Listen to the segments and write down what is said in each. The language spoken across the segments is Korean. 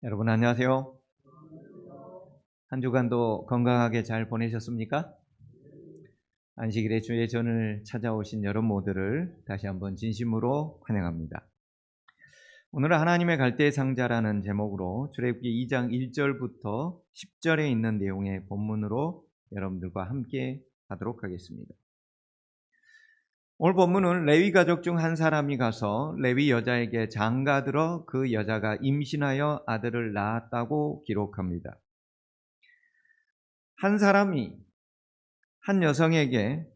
여러분 안녕하세요. 한 주간도 건강하게 잘 보내셨습니까? 안식일의 주의 전을 찾아오신 여러분 모두를 다시 한번 진심으로 환영합니다. 오늘은 하나님의 갈대의 상자라는 제목으로 출애굽기 2장 1절부터 10절에 있는 내용의 본문으로 여러분들과 함께 하도록 하겠습니다. 오늘 본문은 레위 가족 중 한 사람이 가서 레위 여자에게 장가들어 그 여자가 임신하여 아들을 낳았다고 기록합니다. 한 사람이 한 여성에게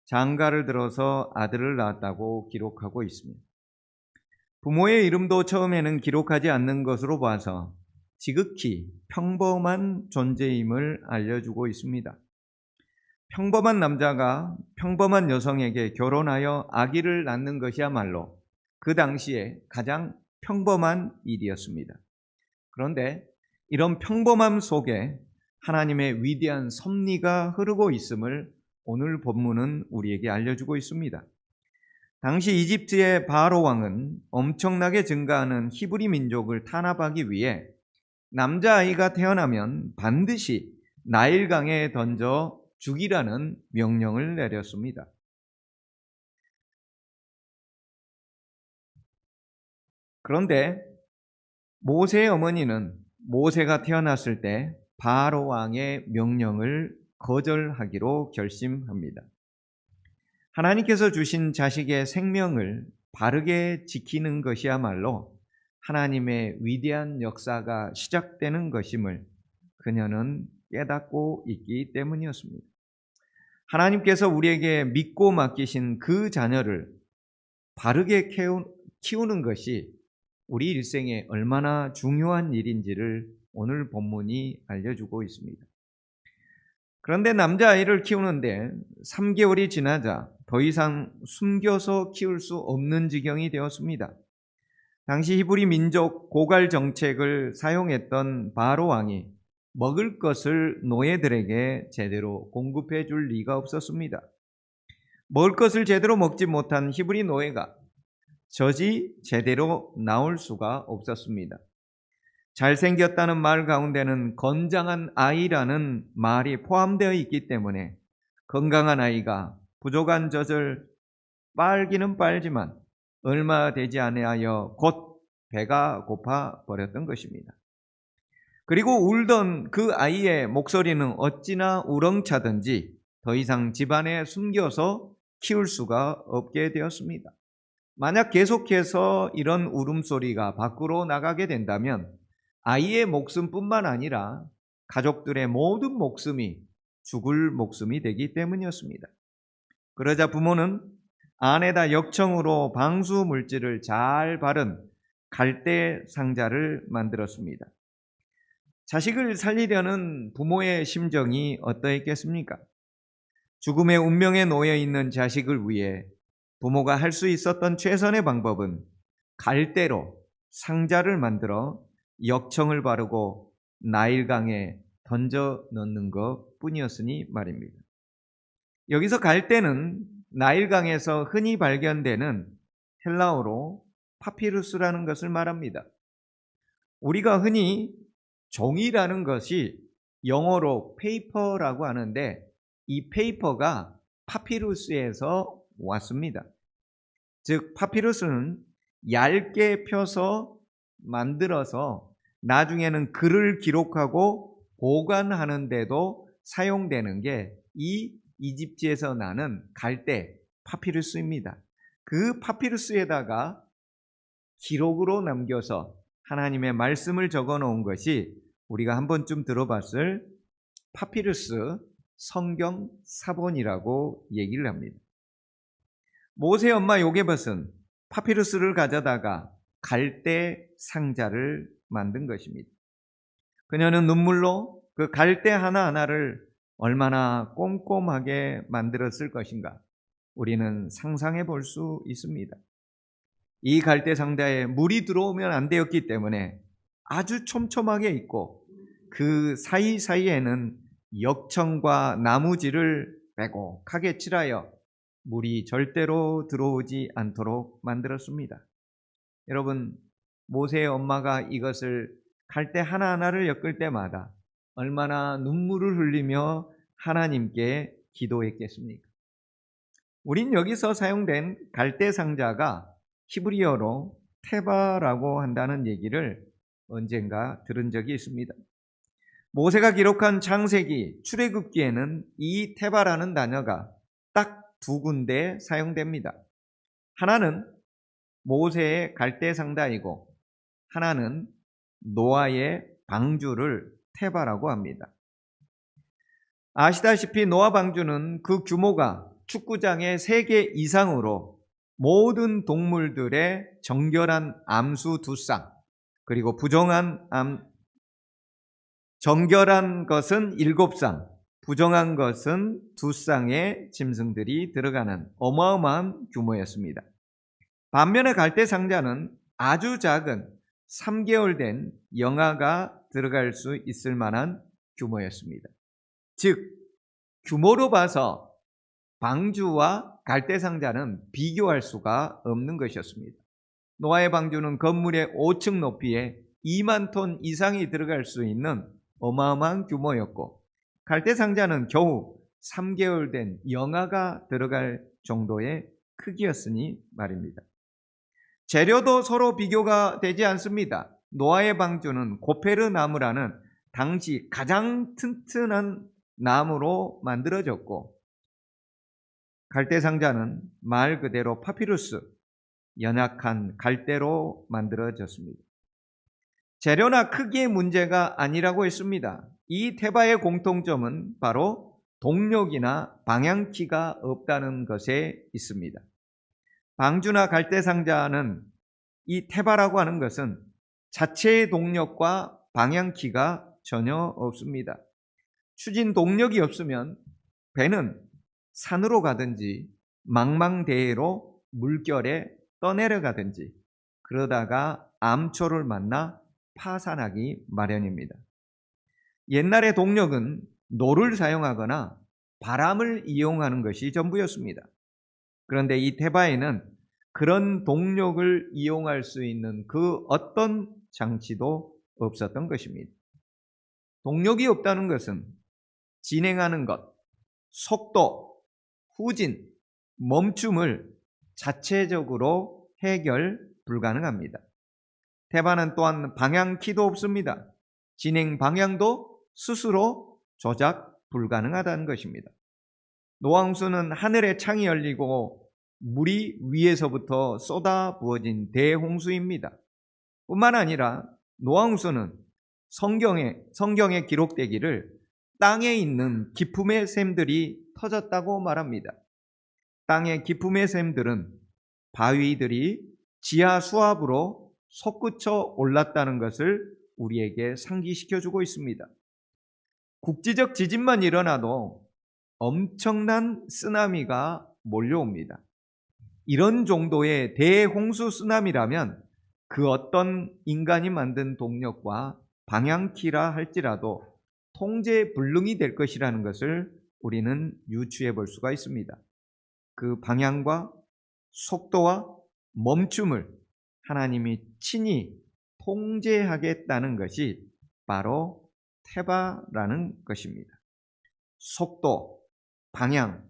장가를 들어서 아들을 낳았다고 기록하고 있습니다. 부모의 이름도 처음에는 기록하지 않는 것으로 봐서 지극히 평범한 존재임을 알려주고 있습니다. 평범한 남자가 평범한 여성에게 결혼하여 아기를 낳는 것이야말로 그 당시에 가장 평범한 일이었습니다. 그런데 이런 평범함 속에 하나님의 위대한 섭리가 흐르고 있음을 오늘 본문은 우리에게 알려주고 있습니다. 당시 이집트의 바로 왕은 엄청나게 증가하는 히브리 민족을 탄압하기 위해 남자아이가 태어나면 반드시 나일강에 던져 죽이라는 명령을 내렸습니다. 그런데 모세의 어머니는 모세가 태어났을 때 바로 왕의 명령을 거절하기로 결심합니다. 하나님께서 주신 자식의 생명을 바르게 지키는 것이야말로 하나님의 위대한 역사가 시작되는 것임을 그녀는 깨닫고 있기 때문이었습니다. 하나님께서 우리에게 믿고 맡기신 그 자녀를 바르게 키우는 것이 우리 일생에 얼마나 중요한 일인지를 오늘 본문이 알려주고 있습니다. 그런데 남자아이를 키우는데 3개월이 지나자 더 이상 숨겨서 키울 수 없는 지경이 되었습니다. 당시 히브리 민족 고갈 정책을 사용했던 바로 왕이 먹을 것을 노예들에게 제대로 공급해 줄 리가 없었습니다. 먹을 것을 제대로 먹지 못한 히브리 노예가 젖이 제대로 나올 수가 없었습니다. 잘생겼다는 말 가운데는 건장한 아이라는 말이 포함되어 있기 때문에 건강한 아이가 부족한 젖을 빨기는 빨지만 얼마 되지 아니하여 곧 배가 고파 버렸던 것입니다. 그리고 울던 그 아이의 목소리는 어찌나 우렁차든지 더 이상 집안에 숨겨서 키울 수가 없게 되었습니다. 만약 계속해서 이런 울음소리가 밖으로 나가게 된다면 아이의 목숨뿐만 아니라 가족들의 모든 목숨이 죽을 목숨이 되기 때문이었습니다. 그러자 부모는 안에다 역청으로 방수 물질을 잘 바른 갈대 상자를 만들었습니다. 자식을 살리려는 부모의 심정이 어떠했겠습니까? 죽음의 운명에 놓여 있는 자식을 위해 부모가 할 수 있었던 최선의 방법은 갈대로 상자를 만들어 역청을 바르고 나일강에 던져 넣는 것 뿐이었으니 말입니다. 여기서 갈대는 나일강에서 흔히 발견되는 헬라어로 파피루스라는 것을 말합니다. 우리가 흔히 종이라는 것이 영어로 페이퍼라고 하는데 이 페이퍼가 파피루스에서 왔습니다. 즉 파피루스는 얇게 펴서 만들어서 나중에는 글을 기록하고 보관하는 데도 사용되는 게 이 이집트에서 나는 갈대 파피루스입니다. 그 파피루스에다가 기록으로 남겨서 하나님의 말씀을 적어 놓은 것이 우리가 한 번쯤 들어봤을 파피루스 성경 사본이라고 얘기를 합니다. 모세 엄마 요게벳은 파피루스를 가져다가 갈대 상자를 만든 것입니다. 그녀는 눈물로 그 갈대 하나하나를 얼마나 꼼꼼하게 만들었을 것인가 우리는 상상해 볼 수 있습니다. 이 갈대 상자에 물이 들어오면 안 되었기 때문에 아주 촘촘하게 있고 그 사이사이에는 역청과 나무지를 빼곡하게 칠하여 물이 절대로 들어오지 않도록 만들었습니다. 여러분, 모세의 엄마가 이것을 갈대 하나하나를 엮을 때마다 얼마나 눈물을 흘리며 하나님께 기도했겠습니까? 우린 여기서 사용된 갈대 상자가 히브리어로 테바라고 한다는 얘기를 언젠가 들은 적이 있습니다. 모세가 기록한 창세기, 출애굽기에는 이 테바라는 단어가 딱 두 군데 사용됩니다. 하나는 모세의 갈대 상자이고 하나는 노아의 방주를 테바라고 합니다. 아시다시피 노아 방주는 그 규모가 축구장의 3개 이상으로 모든 동물들의 정결한 암수 2쌍, 그리고 정결한 것은 7쌍, 부정한 것은 2쌍의 짐승들이 들어가는 어마어마한 규모였습니다. 반면에 갈대 상자는 아주 작은 3개월 된 영아가 들어갈 수 있을 만한 규모였습니다. 즉, 규모로 봐서 방주와 갈대 상자는 비교할 수가 없는 것이었습니다. 노아의 방주는 건물의 5층 높이에 2만 톤 이상이 들어갈 수 있는 어마어마한 규모였고, 갈대 상자는 겨우 3개월 된 영아가 들어갈 정도의 크기였으니 말입니다. 재료도 서로 비교가 되지 않습니다. 노아의 방주는 고페르 나무라는 당시 가장 튼튼한 나무로 만들어졌고, 갈대 상자는 말 그대로 파피루스, 연약한 갈대로 만들어졌습니다. 재료나 크기의 문제가 아니라고 했습니다. 이 테바의 공통점은 바로 동력이나 방향키가 없다는 것에 있습니다. 방주나 갈대 상자는 이 테바라고 하는 것은 자체의 동력과 방향키가 전혀 없습니다. 추진 동력이 없으면 배는 산으로 가든지 망망대해로 물결에 떠내려가든지 그러다가 암초를 만나 파산하기 마련입니다. 옛날의 동력은 노를 사용하거나 바람을 이용하는 것이 전부였습니다. 그런데 이 테바에는 그런 동력을 이용할 수 있는 그 어떤 장치도 없었던 것입니다. 동력이 없다는 것은 진행하는 것, 속도, 후진, 멈춤을 자체적으로 해결 불가능합니다. 테바는 또한 방향키도 없습니다. 진행 방향도 스스로 조작 불가능하다는 것입니다. 노아홍수는 하늘의 창이 열리고 물이 위에서부터 쏟아 부어진 대홍수입니다. 뿐만 아니라 노아홍수는 성경에 기록되기를 땅에 있는 기품의 샘들이 터졌다고 말합니다. 땅의 기품의 샘들은 바위들이 지하 수압으로 솟구쳐 올랐다는 것을 우리에게 상기시켜주고 있습니다. 국지적 지진만 일어나도 엄청난 쓰나미가 몰려옵니다. 이런 정도의 대홍수 쓰나미라면 그 어떤 인간이 만든 동력과 방향키라 할지라도 통제 불능이 될 것이라는 것을 우리는 유추해 볼 수가 있습니다. 그 방향과 속도와 멈춤을 하나님이 친히 통제하겠다는 것이 바로 테바라는 것입니다. 속도, 방향,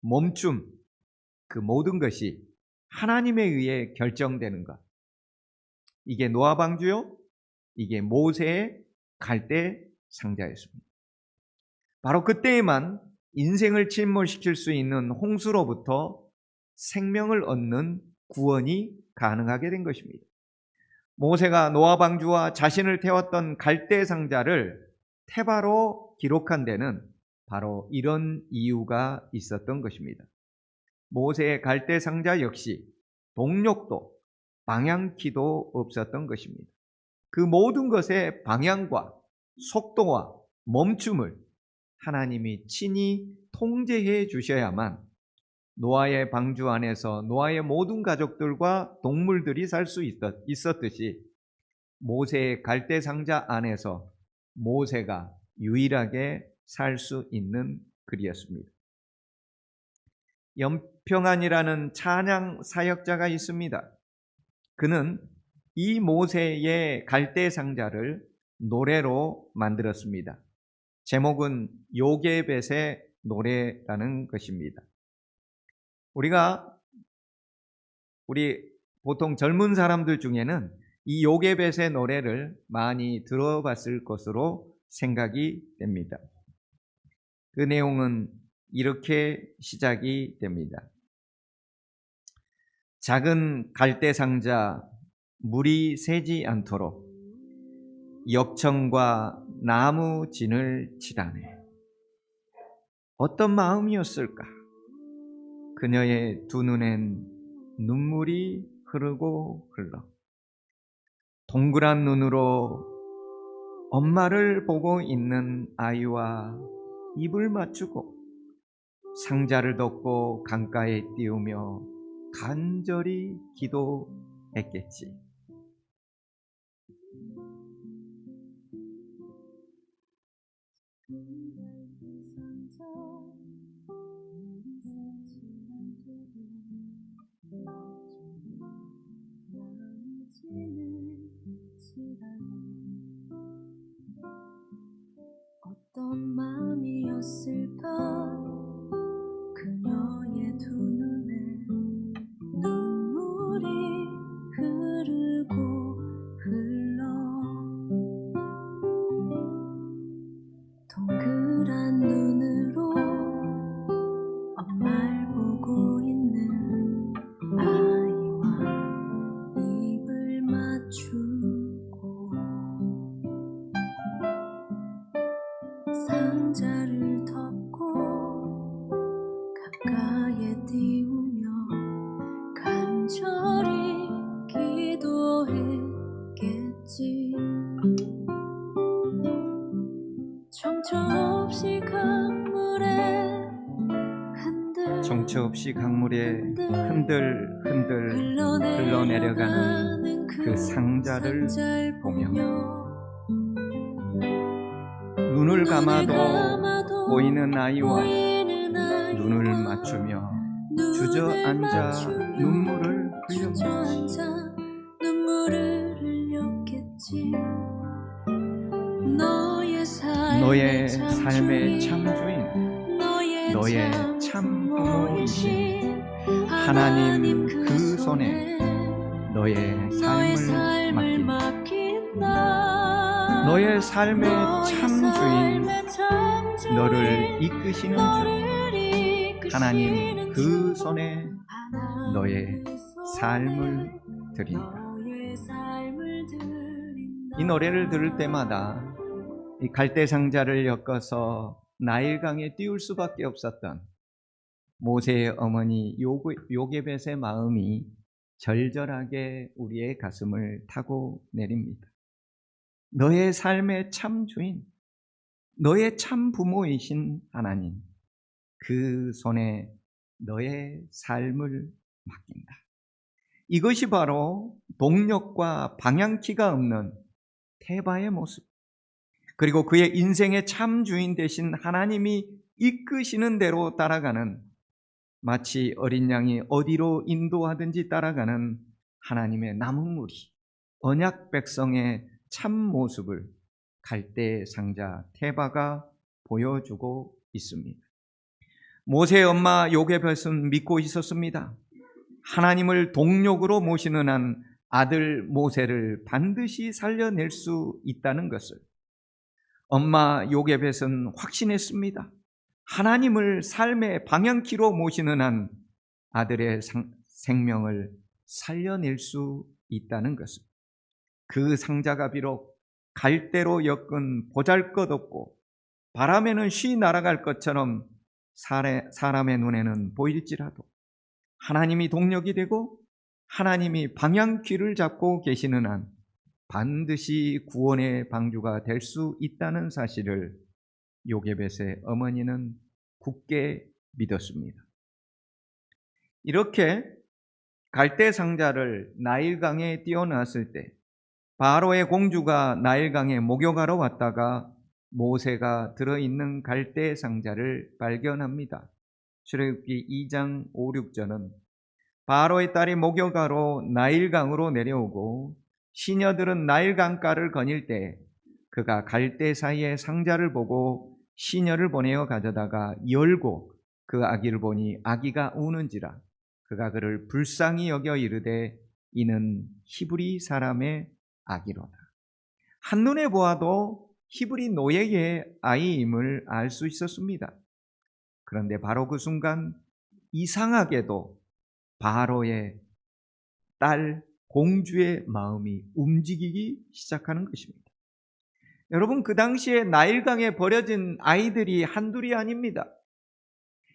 멈춤, 그 모든 것이 하나님에 의해 결정되는 것. 이게 노아 방주요, 이게 모세의 갈대 상자였습니다. 바로 그때에만 인생을 침몰시킬 수 있는 홍수로부터 생명을 얻는 구원이 가능하게 된 것입니다. 모세가 노아 방주와 자신을 태웠던 갈대 상자를 테바로 기록한 데는 바로 이런 이유가 있었던 것입니다. 모세의 갈대 상자 역시 동력도 방향키도 없었던 것입니다. 그 모든 것의 방향과 속도와 멈춤을 하나님이 친히 통제해 주셔야만 노아의 방주 안에서 노아의 모든 가족들과 동물들이 살 수 있었듯이 모세의 갈대 상자 안에서 모세가 유일하게 살 수 있는 글이었습니다. 연평안이라는 찬양 사역자가 있습니다. 그는 이 모세의 갈대 상자를 노래로 만들었습니다. 제목은 요게벳의 노래라는 것입니다. 우리 보통 젊은 사람들 중에는 이 요게벳의 노래를 많이 들어봤을 것으로 생각이 됩니다. 그 내용은 이렇게 시작이 됩니다. 작은 갈대 상자, 물이 새지 않도록 역청과 나무 진을 치다네. 어떤 마음이었을까? 그녀의 두 눈엔 눈물이 흐르고 흘러 동그란 눈으로 엄마를 보고 있는 아이와 입을 맞추고 상자를 덮고 강가에 띄우며 간절히 기도했겠지. 어떤 마음이었을까? 그녀의 두 눈에 눈물이 흐르고 흘러 동그란 눈으로 엄마를 보고 있는 아이와 입을 맞추고 상자를 덮고 강가에 띄우며 간절히 기도했겠지. 정처 없이 강물에 흔들 흘러내려가는 그 상자를 보며 눈을 감아도 보이는 아이와 눈을 맞추며 주저앉아 눈물을 흘렸겠지. 너의 삶의 참주인, 너의 참 부모이신 하나님 그 손에 너의 삶을 맡긴다. 너의 삶의 참주인, 너를 이끄시는 주 하나님 그 손에 너의 삶을 드린다. 이 노래를 들을 때마다 이 갈대 상자를 엮어서 나일강에 띄울 수밖에 없었던 모세의 어머니 요게벳의 마음이 절절하게 우리의 가슴을 타고 내립니다. 너의 삶의 참 주인, 너의 참 부모이신 하나님, 그 손에 너의 삶을 맡긴다. 이것이 바로 동력과 방향키가 없는 테바의 모습, 그리고 그의 인생의 참 주인 되신 하나님이 이끄시는 대로 따라가는, 마치 어린 양이 어디로 인도하든지 따라가는 하나님의 남은 무리, 언약 백성의 참 모습을 갈대 상자 테바가 보여주고 있습니다. 모세의 엄마 요게벳은 믿고 있었습니다. 하나님을 동력으로 모시는 한 아들 모세를 반드시 살려낼 수 있다는 것을 엄마 요게벳은 확신했습니다. 하나님을 삶의 방향키로 모시는 한 아들의 생명을 살려낼 수 있다는 것을, 그 상자가 비록 갈대로 엮은 보잘것없고 바람에는 쉬 날아갈 것처럼 사람의 눈에는 보일지라도 하나님이 동력이 되고 하나님이 방향키를 잡고 계시는 한 반드시 구원의 방주가 될 수 있다는 사실을 요게벳의 어머니는 굳게 믿었습니다. 이렇게 갈대 상자를 나일강에 띄워놨을 때 바로의 공주가 나일강에 목욕하러 왔다가 모세가 들어있는 갈대 상자를 발견합니다. 출애굽기 2장 5, 6절은 바로의 딸이 목욕하러 나일강으로 내려오고 시녀들은 나일강가를 거닐 때 그가 갈대 사이에 상자를 보고 시녀를 보내어 가져다가 열고 그 아기를 보니 아기가 우는지라. 그가 그를 불쌍히 여겨 이르되 이는 히브리 사람의 아기로다. 한눈에 보아도 히브리 노예의 아이임을 알 수 있었습니다. 그런데 바로 그 순간 이상하게도 바로의 딸 공주의 마음이 움직이기 시작하는 것입니다. 여러분, 그 당시에 나일강에 버려진 아이들이 한둘이 아닙니다.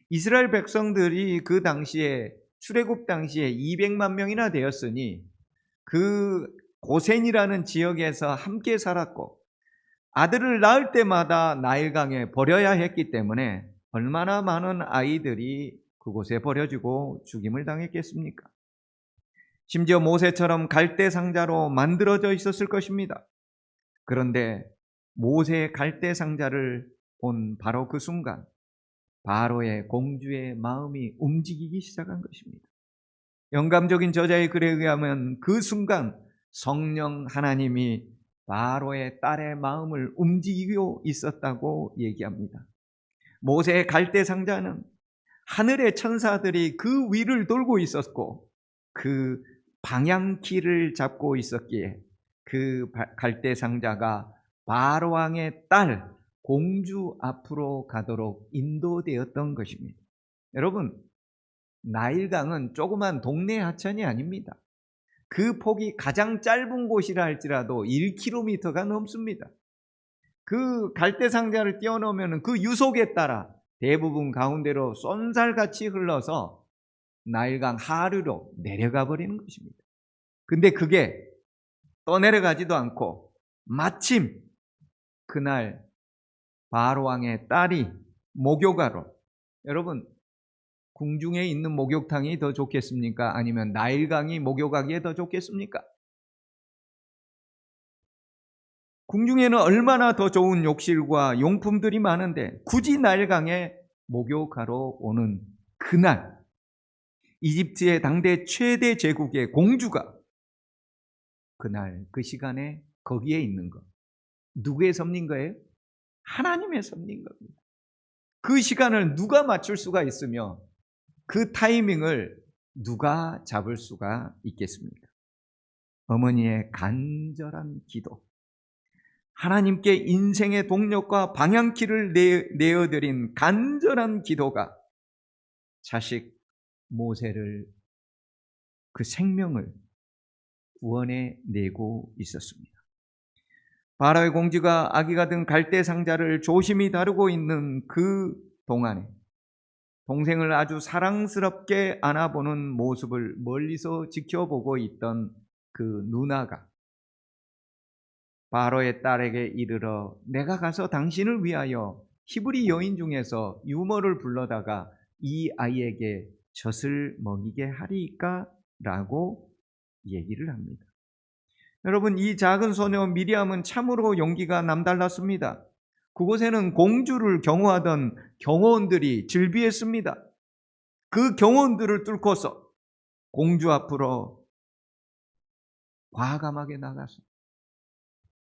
이스라엘 백성들이 그 당시에 출애굽 당시에 200만 명이나 되었으니 그 고센이라는 지역에서 함께 살았고 아들을 낳을 때마다 나일강에 버려야 했기 때문에 얼마나 많은 아이들이 그곳에 버려지고 죽임을 당했겠습니까? 심지어 모세처럼 갈대 상자로 만들어져 있었을 것입니다. 그런데 모세의 갈대 상자를 본 바로 그 순간 바로의 공주의 마음이 움직이기 시작한 것입니다. 영감적인 저자의 글에 의하면 그 순간 성령 하나님이 바로의 딸의 마음을 움직이고 있었다고 얘기합니다. 모세의 갈대 상자는 하늘의 천사들이 그 위를 돌고 있었고 그 방향키를 잡고 있었기에 그 갈대 상자가 바로 왕의 딸 공주 앞으로 가도록 인도되었던 것입니다. 여러분, 나일강은 조그만 동네 하천이 아닙니다. 그 폭이 가장 짧은 곳이라 할지라도 1km가 넘습니다. 그 갈대 상자를 띄워놓으면 그 유속에 따라 대부분 가운데로 쏜살같이 흘러서 나일강 하류로 내려가 버리는 것입니다. 근데 그게 떠내려가지도 않고 마침 그날 바로 왕의 딸이 목욕하러, 여러분 궁중에 있는 목욕탕이 더 좋겠습니까? 아니면 나일강이 목욕하기에 더 좋겠습니까? 궁중에는 얼마나 더 좋은 욕실과 용품들이 많은데 굳이 나일강에 목욕하러 오는 그날 이집트의 당대 최대 제국의 공주가 그날 그 시간에 거기에 있는 것, 누구의 섭리인 거예요? 하나님의 섭리인 겁니다. 그 시간을 누가 맞출 수가 있으며 그 타이밍을 누가 잡을 수가 있겠습니까? 어머니의 간절한 기도, 하나님께 인생의 동력과 방향키를 내어드린 간절한 기도가 자식 모세를, 그 생명을 구원해 내고 있었습니다. 바로의 공주가 아기가 든 갈대 상자를 조심히 다루고 있는 그 동안에 동생을 아주 사랑스럽게 안아보는 모습을 멀리서 지켜보고 있던 그 누나가 바로의 딸에게 이르러 내가 가서 당신을 위하여 히브리 여인 중에서 유모를 불러다가 이 아이에게 젖을 먹이게 하리이까? 라고 얘기를 합니다. 여러분, 이 작은 소녀 미리암은 참으로 용기가 남달랐습니다. 그곳에는 공주를 경호하던 경호원들이 즐비했습니다. 그 경호원들을 뚫고서 공주 앞으로 과감하게 나가서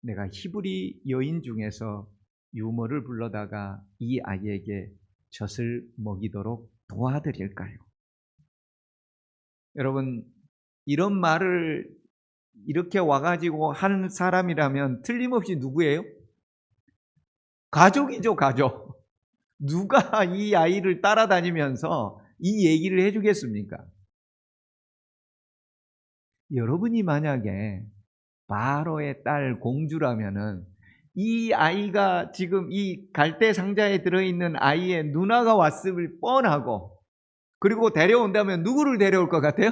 내가 히브리 여인 중에서 유모를 불러다가 이 아이에게 젖을 먹이도록 도와드릴까요? 여러분, 이런 말을 이렇게 와가지고 하는 사람이라면 틀림없이 누구예요? 가족이죠, 가족. 누가 이 아이를 따라다니면서 이 얘기를 해주겠습니까? 여러분이 만약에 바로의 딸 공주라면은 이 아이가 지금 이 갈대 상자에 들어있는 아이의 누나가 왔음을 뻔하고, 그리고 데려온다면 누구를 데려올 것 같아요?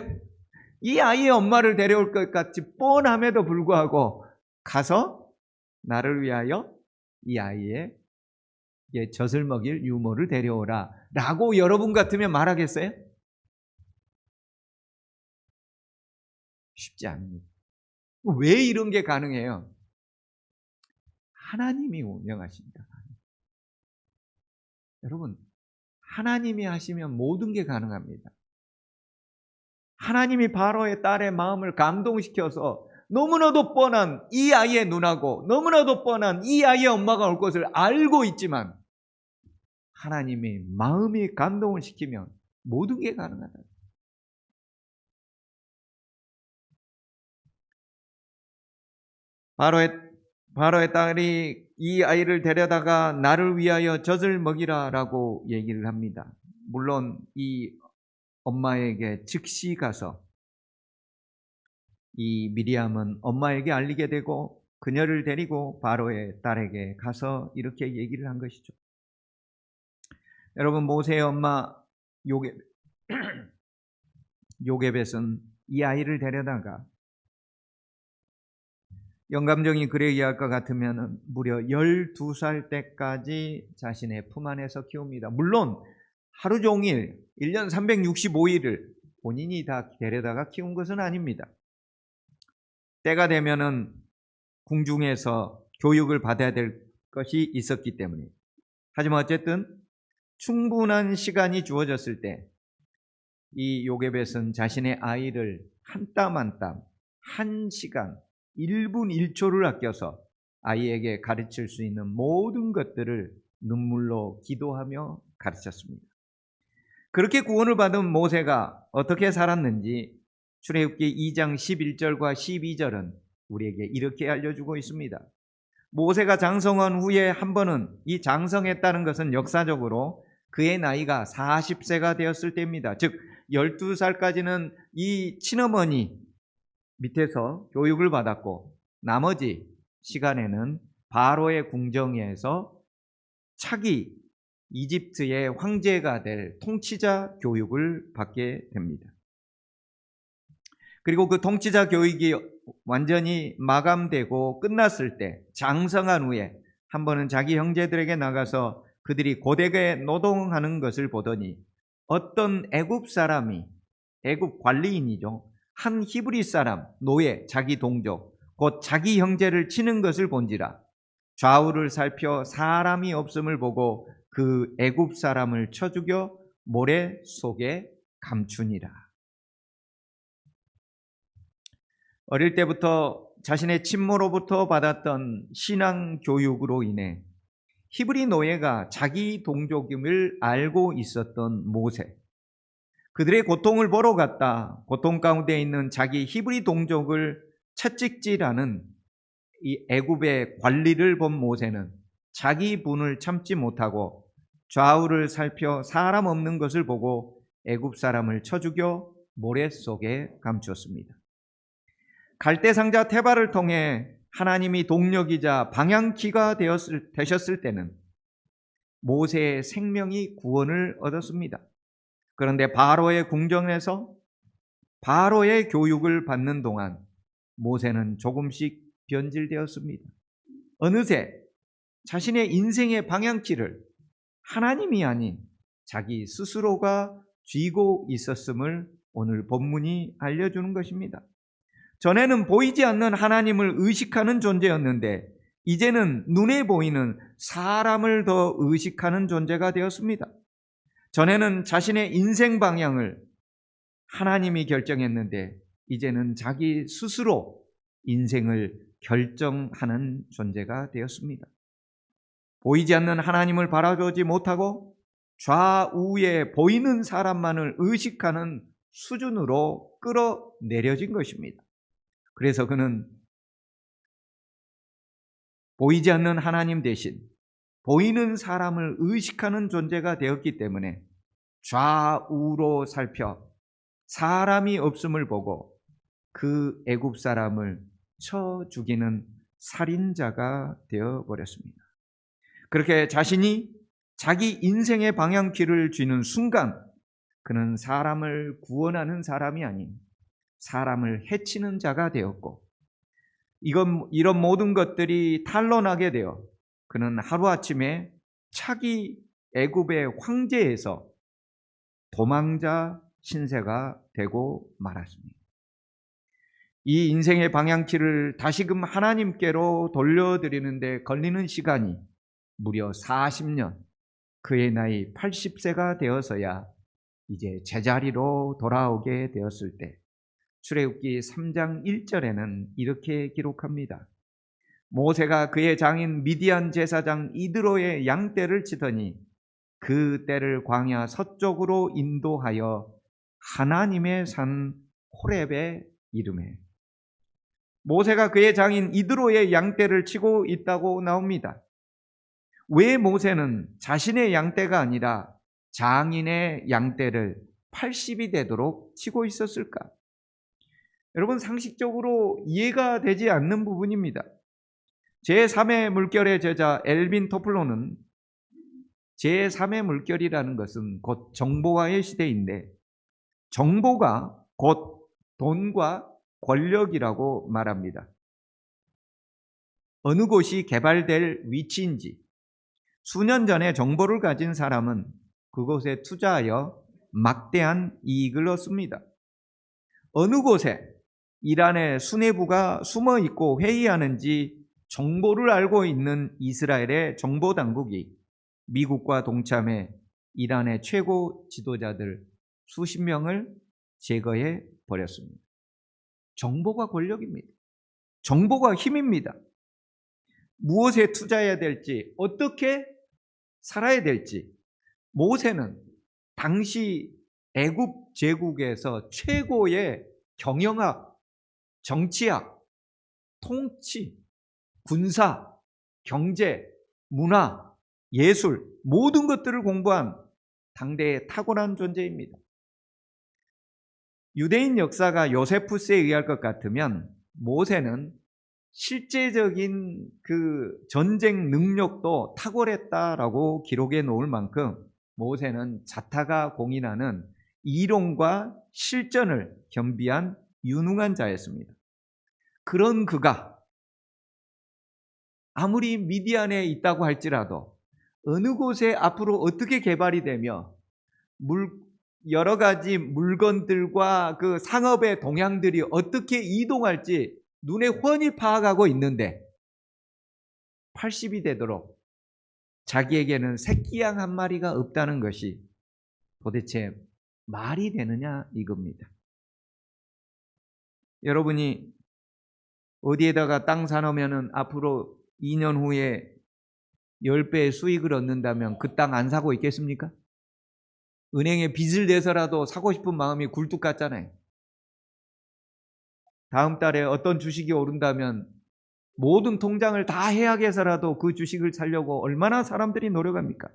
이 아이의 엄마를 데려올 것 같이 뻔함에도 불구하고 가서 나를 위하여 이 아이의 젖을 먹일 유모를 데려오라 라고 여러분 같으면 말하겠어요? 쉽지 않습니다. 왜 이런 게 가능해요? 하나님이 운영하십니다. 여러분, 하나님이 하시면 모든 게 가능합니다. 하나님이 바로의 딸의 마음을 감동시켜서 너무나도 뻔한 이 아이의 눈하고 너무나도 뻔한 이 아이의 엄마가 올 것을 알고 있지만 하나님이 마음이 감동을 시키면 모든 게 가능하다. 바로의 딸이 이 아이를 데려다가 나를 위하여 젖을 먹이라라고 얘기를 합니다. 물론 이 엄마에게 즉시 가서 이 미리암은 엄마에게 알리게 되고 그녀를 데리고 바로의 딸에게 가서 이렇게 얘기를 한 것이죠. 여러분, 모세의 엄마 요게벳은 이 아이를 데려다가 영감정이 그래 이해할 것 같으면 무려 12살 때까지 자신의 품 안에서 키웁니다. 물론 하루 종일 1년 365일을 본인이 다 데려다가 키운 것은 아닙니다. 때가 되면은 궁중에서 교육을 받아야 될 것이 있었기 때문에. 하지만 어쨌든 충분한 시간이 주어졌을 때 이 요게벳은 자신의 아이를 한 땀 한 땀, 1시간, 1분 1초를 아껴서 아이에게 가르칠 수 있는 모든 것들을 눈물로 기도하며 가르쳤습니다. 그렇게 구원을 받은 모세가 어떻게 살았는지 출애굽기 2장 11절과 12절은 우리에게 이렇게 알려주고 있습니다. 모세가 장성한 후에 한 번은, 이 장성했다는 것은 역사적으로 그의 나이가 40세가 되었을 때입니다. 즉 12살까지는 이 친어머니 밑에서 교육을 받았고 나머지 시간에는 바로의 궁정에서 차기 이집트의 황제가 될 통치자 교육을 받게 됩니다. 그리고 그 통치자 교육이 완전히 마감되고 끝났을 때 장성한 후에 한 번은 자기 형제들에게 나가서 그들이 고되게 노동하는 것을 보더니 어떤 애굽 사람이, 애굽 관리인이죠, 한 히브리 사람, 노예, 자기 동족, 곧 자기 형제를 치는 것을 본지라 좌우를 살펴 사람이 없음을 보고 그 애굽 사람을 쳐 죽여 모래 속에 감추니라. 어릴 때부터 자신의 친모로부터 받았던 신앙 교육으로 인해 히브리 노예가 자기 동족임을 알고 있었던 모세, 그들의 고통을 보러 갔다 고통 가운데 있는 자기 히브리 동족을 채찍질하는 이 애굽의 관리를 본 모세는 자기 분을 참지 못하고 좌우를 살펴 사람 없는 것을 보고 애굽 사람을 쳐 죽여 모래 속에 감추었습니다. 갈대상자 테바를 통해 하나님이 동력이자 방향키가 되셨을 때는 모세의 생명이 구원을 얻었습니다. 그런데 바로의 궁정에서 바로의 교육을 받는 동안 모세는 조금씩 변질되었습니다. 어느새 자신의 인생의 방향키를 하나님이 아닌 자기 스스로가 쥐고 있었음을 오늘 본문이 알려주는 것입니다. 전에는 보이지 않는 하나님을 의식하는 존재였는데 이제는 눈에 보이는 사람을 더 의식하는 존재가 되었습니다. 전에는 자신의 인생 방향을 하나님이 결정했는데 이제는 자기 스스로 인생을 결정하는 존재가 되었습니다. 보이지 않는 하나님을 바라보지 못하고 좌우에 보이는 사람만을 의식하는 수준으로 끌어내려진 것입니다. 그래서 그는 보이지 않는 하나님 대신 보이는 사람을 의식하는 존재가 되었기 때문에 좌우로 살펴 사람이 없음을 보고 그 애굽 사람을 쳐 죽이는 살인자가 되어버렸습니다. 그렇게 자신이 자기 인생의 방향키를 쥐는 순간 그는 사람을 구원하는 사람이 아닌 사람을 해치는 자가 되었고, 이런 모든 것들이 탄로나게 되어 그는 하루아침에 차기 애굽의 황제에서 도망자 신세가 되고 말았습니다. 이 인생의 방향키를 다시금 하나님께로 돌려드리는데 걸리는 시간이 무려 40년, 그의 나이 80세가 되어서야 이제 제자리로 돌아오게 되었을 때 출애굽기 3장 1절에는 이렇게 기록합니다. 모세가 그의 장인 미디안 제사장 이드로의 양떼를 치더니 그 떼를 광야 서쪽으로 인도하여 하나님의 산 호렙에 이르매. 모세가 그의 장인 이드로의 양떼를 치고 있다고 나옵니다. 왜 모세는 자신의 양떼가 아니라 장인의 양떼를 80이 되도록 치고 있었을까? 여러분, 상식적으로 이해가 되지 않는 부분입니다. 제3의 물결의 저자 엘빈 토플로는 제3의 물결이라는 것은 곧 정보화의 시대인데, 정보가 곧 돈과 권력이라고 말합니다. 어느 곳이 개발될 위치인지 수년 전에 정보를 가진 사람은 그곳에 투자하여 막대한 이익을 얻습니다. 어느 곳에 이란의 수뇌부가 숨어 있고 회의하는지 정보를 알고 있는 이스라엘의 정보당국이 미국과 동참해 이란의 최고 지도자들 수십 명을 제거해 버렸습니다. 정보가 권력입니다. 정보가 힘입니다. 무엇에 투자해야 될지, 어떻게 살아야 될지, 모세는 당시 애굽 제국에서 최고의 경영학, 정치학, 통치, 군사, 경제, 문화, 예술, 모든 것들을 공부한 당대의 탁월한 존재입니다. 유대인 역사가 요세푸스에 의할 것 같으면 모세는 실제적인 그 전쟁 능력도 탁월했다라고 기록해 놓을 만큼 모세는 자타가 공인하는 이론과 실전을 겸비한 유능한 자였습니다. 그런 그가 아무리 미디안에 있다고 할지라도 어느 곳에 앞으로 어떻게 개발이 되며 여러 가지 물건들과 그 상업의 동향들이 어떻게 이동할지 눈에 훤히 파악하고 있는데 80이 되도록 자기에게는 새끼양 한 마리가 없다는 것이 도대체 말이 되느냐 이겁니다. 여러분이 어디에다가 땅 사놓으면 앞으로 2년 후에 10배의 수익을 얻는다면 그 땅 안 사고 있겠습니까? 은행에 빚을 내서라도 사고 싶은 마음이 굴뚝 같잖아요. 다음 달에 어떤 주식이 오른다면 모든 통장을 다 해약해서라도 그 주식을 사려고 얼마나 사람들이 노력합니까?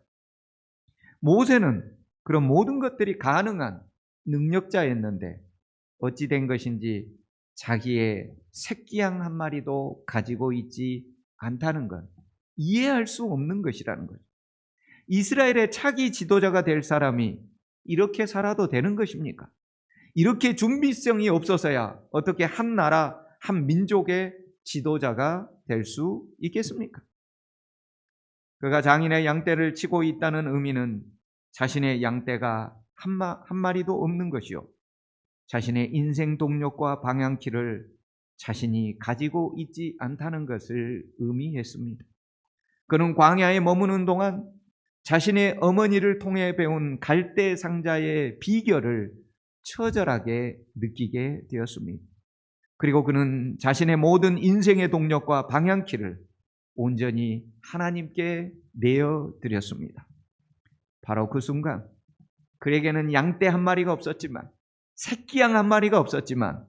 모세는 그런 모든 것들이 가능한 능력자였는데 어찌 된 것인지 자기의 새끼양 한 마리도 가지고 있지 않다는 건 이해할 수 없는 것이라는 거죠. 이스라엘의 차기 지도자가 될 사람이 이렇게 살아도 되는 것입니까? 이렇게 준비성이 없어서야 어떻게 한 나라, 한 민족의 지도자가 될 수 있겠습니까? 그가 장인의 양떼를 치고 있다는 의미는 자신의 양떼가 한 마리도 없는 것이요, 자신의 인생 동력과 방향키를 자신이 가지고 있지 않다는 것을 의미했습니다. 그는 광야에 머무는 동안 자신의 어머니를 통해 배운 갈대 상자의 비결을 처절하게 느끼게 되었습니다. 그리고 그는 자신의 모든 인생의 동력과 방향키를 온전히 하나님께 내어드렸습니다. 바로 그 순간 그에게는 양떼 한 마리가 없었지만, 새끼양 한 마리가 없었지만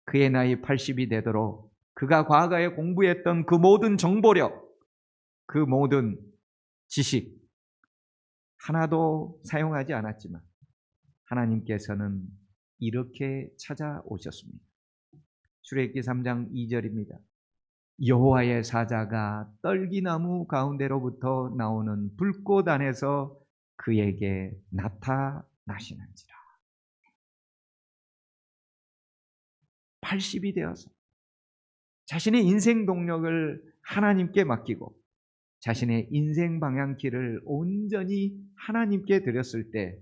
그의 나이 80이 되도록 그가 과거에 공부했던 그 모든 정보력, 그 모든 지식 하나도 사용하지 않았지만 하나님께서는 이렇게 찾아오셨습니다. 출애굽기 3장 2절입니다. 여호와의 사자가 떨기나무 가운데로부터 나오는 불꽃 안에서 그에게 나타나시는지라. 80이 되어서 자신의 인생 동력을 하나님께 맡기고 자신의 인생 방향키를 온전히 하나님께 드렸을 때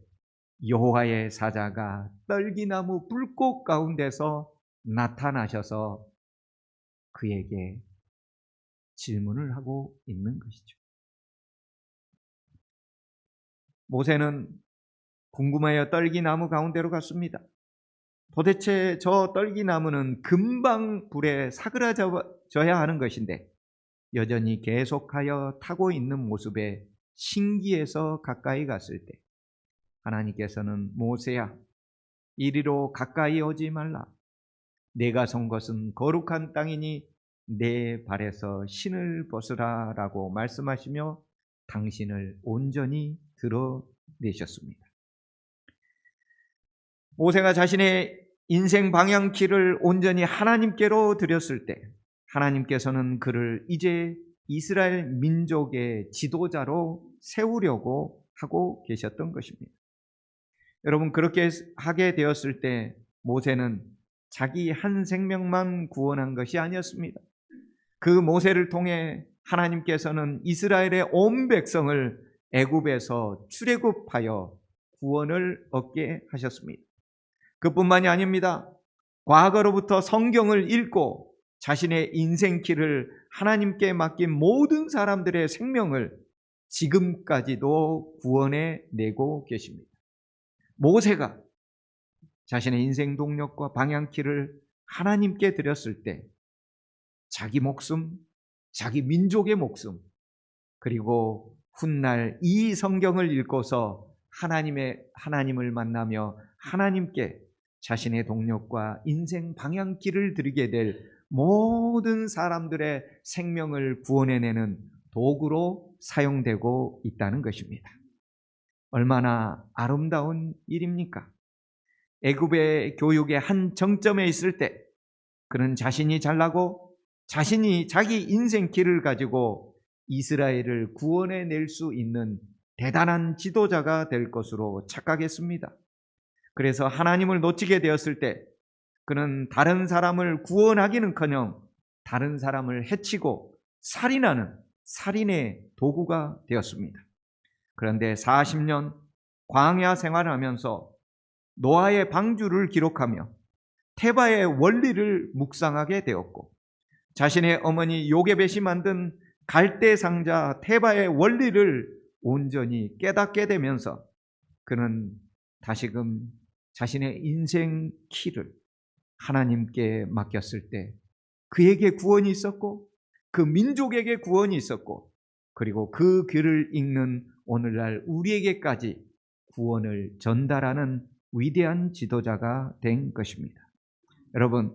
여호와의 사자가 떨기나무 불꽃 가운데서 나타나셔서 그에게 질문을 하고 있는 것이죠. 모세는 궁금하여 떨기나무 가운데로 갔습니다. 도대체 저 떨기나무는 금방 불에 사그라져야 하는 것인데 여전히 계속하여 타고 있는 모습에 신기해서 가까이 갔을 때 하나님께서는 모세야, 이리로 가까이 오지 말라. 내가 선 것은 거룩한 땅이니 내 발에서 신을 벗으라 라고 말씀하시며 당신을 온전히 드러내셨습니다. 모세가 자신의 인생 방향키를 온전히 하나님께로 드렸을 때 하나님께서는 그를 이제 이스라엘 민족의 지도자로 세우려고 하고 계셨던 것입니다. 여러분, 그렇게 하게 되었을 때 모세는 자기 한 생명만 구원한 것이 아니었습니다. 그 모세를 통해 하나님께서는 이스라엘의 온 백성을 애굽에서 출애굽하여 구원을 얻게 하셨습니다. 그뿐만이 아닙니다. 과거로부터 성경을 읽고 자신의 인생길을 하나님께 맡긴 모든 사람들의 생명을 지금까지도 구원해 내고 계십니다. 모세가 자신의 인생 동력과 방향키를 하나님께 드렸을 때 자기 목숨, 자기 민족의 목숨, 그리고 훗날 이 성경을 읽고서 하나님을 만나며 하나님께 자신의 동력과 인생 방향키를 드리게 될 모든 사람들의 생명을 구원해내는 도구로 사용되고 있다는 것입니다. 얼마나 아름다운 일입니까? 애굽의 교육의 한 정점에 있을 때 그는 자신이 잘나고 자신이 자기 인생 길을 가지고 이스라엘을 구원해낼 수 있는 대단한 지도자가 될 것으로 착각했습니다. 그래서 하나님을 놓치게 되었을 때 그는 다른 사람을 구원하기는커녕 다른 사람을 해치고 살인하는 살인의 도구가 되었습니다. 그런데 40년 광야 생활을 하면서 노아의 방주를 기록하며 테바의 원리를 묵상하게 되었고 자신의 어머니 요게벳이 만든 갈대 상자 테바의 원리를 온전히 깨닫게 되면서 그는 다시금 자신의 인생 키를 하나님께 맡겼을 때 그에게 구원이 있었고 그 민족에게 구원이 있었고 그리고 그 글을 읽는 오늘날 우리에게까지 구원을 전달하는 위대한 지도자가 된 것입니다. 여러분,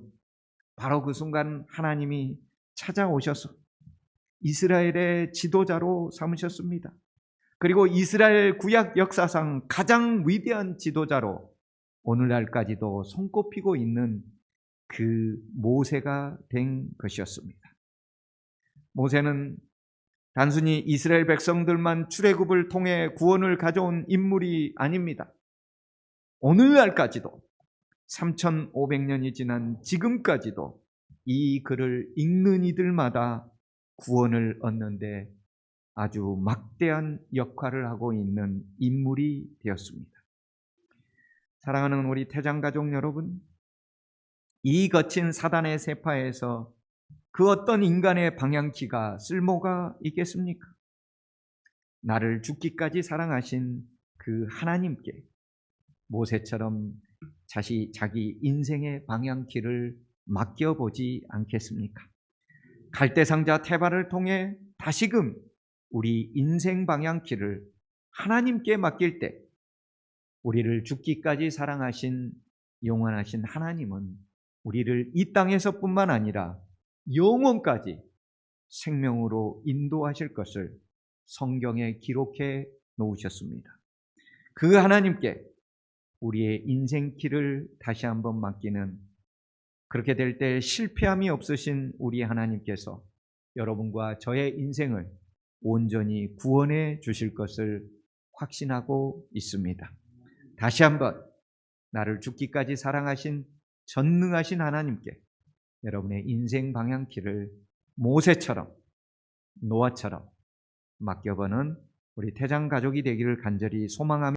바로 그 순간 하나님이 찾아오셔서 이스라엘의 지도자로 삼으셨습니다. 그리고 이스라엘 구약 역사상 가장 위대한 지도자로 오늘날까지도 손꼽히고 있는 그 모세가 된 것이었습니다. 모세는 단순히 이스라엘 백성들만 출애굽을 통해 구원을 가져온 인물이 아닙니다. 오늘날까지도 3,500년이 지난 지금까지도 이 글을 읽는 이들마다 구원을 얻는데 아주 막대한 역할을 하고 있는 인물이 되었습니다. 사랑하는 우리 태장가족 여러분, 이 거친 사단의 세파에서 그 어떤 인간의 방향키가 쓸모가 있겠습니까? 나를 죽기까지 사랑하신 그 하나님께 모세처럼 자기 인생의 방향키를 맡겨보지 않겠습니까? 갈대상자 테바를 통해 다시금 우리 인생 방향키를 하나님께 맡길 때 우리를 죽기까지 사랑하신 영원하신 하나님은 우리를 이 땅에서뿐만 아니라 영원까지 생명으로 인도하실 것을 성경에 기록해 놓으셨습니다. 그 하나님께 우리의 인생길을 다시 한번 맡기는, 그렇게 될 때 실패함이 없으신 우리 하나님께서 여러분과 저의 인생을 온전히 구원해 주실 것을 확신하고 있습니다. 다시 한번 나를 죽기까지 사랑하신 전능하신 하나님께 여러분의 인생 방향키를 모세처럼 노아처럼 맡겨보는 우리 태장 가족이 되기를 간절히 소망합니다.